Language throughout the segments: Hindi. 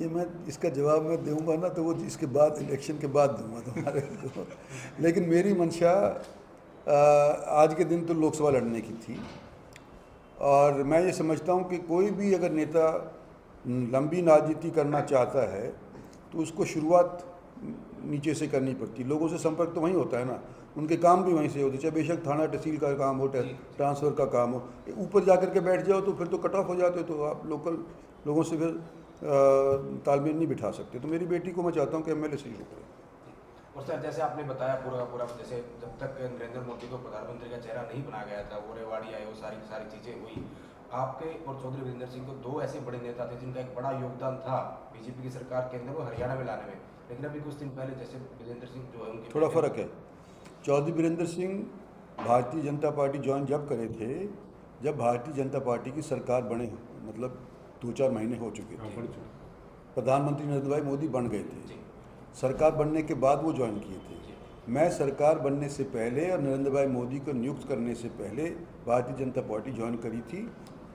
ये मैं इसका जवाब मैं दूंगा ना तो वो इसके बाद इलेक्शन के बाद दूंगा तुम्हारे को। लेकिन मेरी मंशा आज के दिन तो लोकसभा लड़ने की थी और मैं ये समझता हूँ कि कोई भी अगर नेता लंबी राजनीति करना चाहता है तो उसको शुरुआत नीचे से करनी पड़ती। लोगों से संपर्क तो वहीं होता है ना, उनके काम भी वहीं से होते, चाहे बेशक थाना तहसील का काम हो, ट्रांसफ़र का काम हो। ऊपर जा कर के बैठ जाओ तो फिर तो कट ऑफ हो जाते हो, तो आप लोकल लोगों से फिर तालमेल नहीं बिठा सकते। तो मेरी बेटी को मैं चाहता हूँ कि एमएलए से शुरू करें। और सर जैसे आपने बताया पूरा पूरा, जैसे जब तक नरेंद्र मोदी को प्रधानमंत्री का चेहरा नहीं बनाया गया था, वो रेवाड़ी आए, वो सारी चीज़ें हुई, आपके और चौधरी वीरेंद्र सिंह को दो ऐसे बड़े नेता थे जिनका एक बड़ा योगदान था बीजेपी की सरकार के अंदर वो हरियाणा में लाने में। लेकिन अभी कुछ दिन पहले जैसे वीरेंद्र सिंह जो है उनके थोड़ा फ़र्क है। चौधरी वीरेंद्र सिंह भारतीय जनता पार्टी ज्वाइन जब करे थे, जब भारतीय जनता पार्टी की सरकार बने, मतलब 2-4 महीने हो चुके थे, प्रधानमंत्री नरेंद्र भाई मोदी बन गए थे। सरकार बनने के बाद वो ज्वाइन किए थे। मैं सरकार बनने से पहले और नरेंद्र भाई मोदी को नियुक्त करने से पहले भारतीय जनता पार्टी ज्वाइन करी थी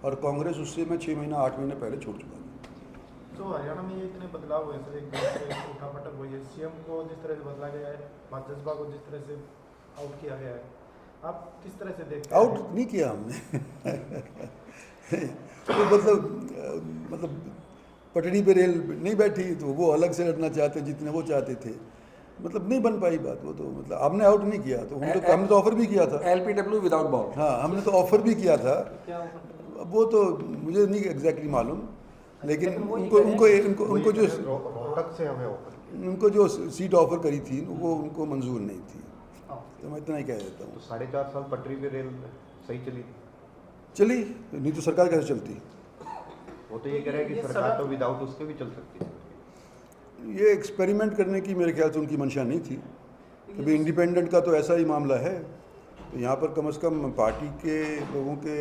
और कांग्रेस उससे मैं 6 महीना 8 महीने पहले छोड़ चुका था। तो हरियाणा में ये इतने बदलाव हुए सर, एक उठापटक हुई है, सीएम को जिस तरह से बदला गया है, भाजपा को जिस तरह से आउट किया गया है, आप किस तरह से देखते हैं? आउट नहीं किया हमने तो मतलब पटड़ी पे रेल नहीं बैठी, तो वो अलग से लड़ना चाहते जितने वो चाहते थे, मतलब नहीं बन पाई बात। वो तो मतलब हमने आउट नहीं किया, तो हमने तो ऑफर भी किया था। LPW without ball. हाँ, हमने तो ऑफर भी किया था। वो तो मुझे नहीं एग्जैक्टली मालूम, लेकिन उनको जो रोहतक से हमें ऑफर, उनको जो सीट ऑफर करी थी वो उनको मंजूर नहीं थी। तो मैं इतना ही कह देता हूँ। तो 4.5 साल पटरी पे रेल सही चली, नहीं तो सरकार कैसे चलती? वो तो ये कह रहे हैं कि सरकार तो विदाउट उसके भी चल सकती है। ये एक्सपेरिमेंट करने की मेरे ख्याल से उनकी मंशा नहीं थी। अभी इंडिपेंडेंट का तो ऐसा ही मामला है, तो यहाँ पर कम से कम पार्टी के लोगों के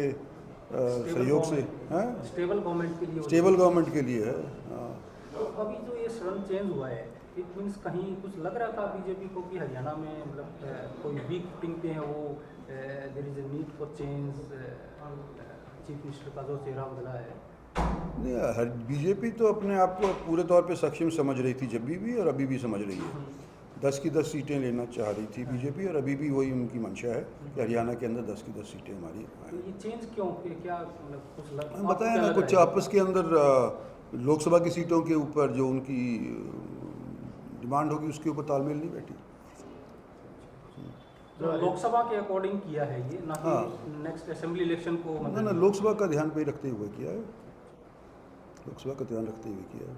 सहयोग से, हाँ, स्टेबल गवर्नमेंट के लिए है। हाँ। तो अभी जो ये सडन चेंज हुआ है, इट मीन्स कहीं कुछ लग रहा था बीजेपी को कि हरियाणा में मतलब कोई वीक फुटिंग पे है, वो there is a need for change, chief minister का जो चेहरा बदला है। नहीं, बीजेपी तो अपने आप को पूरे तौर पे सक्षम समझ रही थी जब भी और अभी भी समझ रही है। 10 की 10 सीटें लेना चाह रही थी बीजेपी, और अभी भी वही उनकी मंशा है कि हरियाणा के अंदर 10 की 10 सीटें हमारी आएं। ये चेंज क्यों, क्या मतलब कुछ हम बताया ना, कुछ आपस के अंदर लोकसभा की सीटों के ऊपर जो उनकी डिमांड होगी उसके ऊपर तालमेल नहीं बैठी। तो लोकसभा के अकॉर्डिंग किया है ये, ना कि नेक्स्ट असेंबली इलेक्शन को? ना, लोकसभा का ध्यान पे रखते हुए किया है, लोकसभा का ध्यान रखते हुए किया है।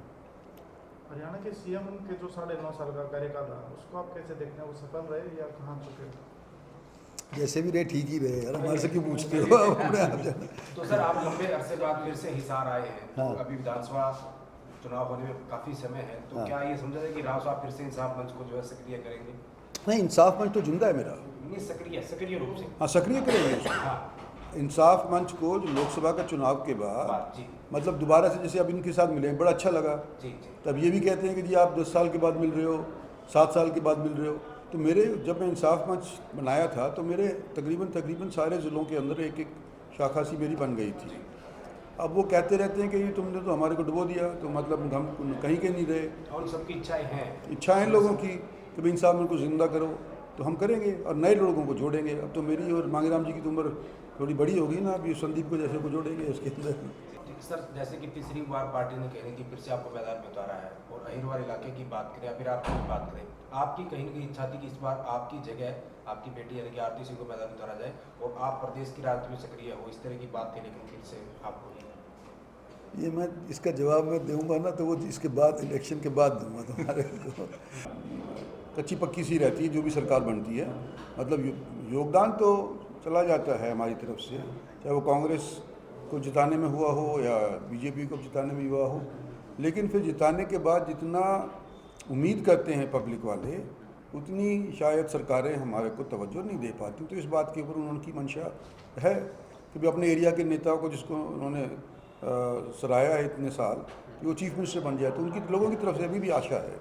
हरियाणा के सीएम के जो 9.5 साल का कार्यकाल रहा, उसको आप कैसे देखते हैं? वो सफल रहे या कहाँ चुके? जैसे भी रहे ठीक ही रहे यार, हमारे से क्यों पूछते हो अपने आप जाना। तो सर आप लंबे अरसे बाद फिर से हिसार आए हैं, हाँ। तो अभी विधानसभा चुनाव होने में काफ़ी समय है, तो हाँ। क्या ये समझा जाए कि राव साहब फिर से इंसाफ मंच को जो है सक्रिय करेंगे? नहीं, इंसाफ मंच तो जिंदा है मेरा। नहीं, सक्रिय रूप से। हाँ, सक्रिय करेंगे उसको। हाँ इंसाफ मंच को जो लोकसभा का चुनाव के बाद जी मतलब दोबारा से जैसे अब इनके साथ मिले, बड़ा अच्छा लगा। जी। तब ये भी कहते हैं कि जी आप 10 साल के बाद मिल रहे हो, 7 साल के बाद मिल रहे हो। तो मेरे जब मैं इंसाफ मंच बनाया था तो मेरे तकरीबन सारे ज़िलों के अंदर एक एक शाखा सी मेरी बन गई थी। अब वो कहते रहते हैं कि ये तुमने तो हमारे को डुबो दिया, तो मतलब हम कहीं के नहीं रहे। और सबकी इच्छाएं हैं, इच्छाएँ लोगों की कि भाई इंसाफ मंच को ज़िंदा करो, तो हम करेंगे और नए लोगों को जोड़ेंगे। अब तो मेरी और मांगेराम जी की तो उम्र थोड़ी बड़ी होगी ना, अब ये संदीप को जैसे को जोड़ेंगे उसके अंदर। सर जैसे कि तीसरी बार पार्टी ने कहने की फिर से आपको मैदान में उतारा है, और अहिरवार इलाके की बात करें या फिर आपकी बात करें, आपकी कहीं ना कहीं इच्छा थी कि इस बार आपकी जगह आपकी बेटी यानी कि आरती सिंह को मैदान में उतारा जाए और आप प्रदेश की राजनीति में सक्रिय हो, इस तरह की बात थी, लेकिन फिर से आपको ये मैं इसका जवाब मैं दूंगा ना तो वो इसके बाद इलेक्शन के बाद दूंगा तुम्हारे को। कच्ची पक्की सी रहती है जो भी सरकार बनती है, मतलब योगदान तो चला जाता है हमारी तरफ से, चाहे वो कांग्रेस को जिताने में हुआ हो या बीजेपी को जिताने में हुआ हो। लेकिन फिर जिताने के बाद जितना उम्मीद करते हैं पब्लिक वाले, उतनी शायद सरकारें हमारे को तवज्जो नहीं दे पाती। तो इस बात के ऊपर उनकी मंशा है कि भी अपने एरिया के नेताओं को जिसको उन्होंने सराहा है इतने साल कि वो चीफ मिनिस्टर बन जाए, तो उनकी लोगों की तरफ से अभी भी आशा है।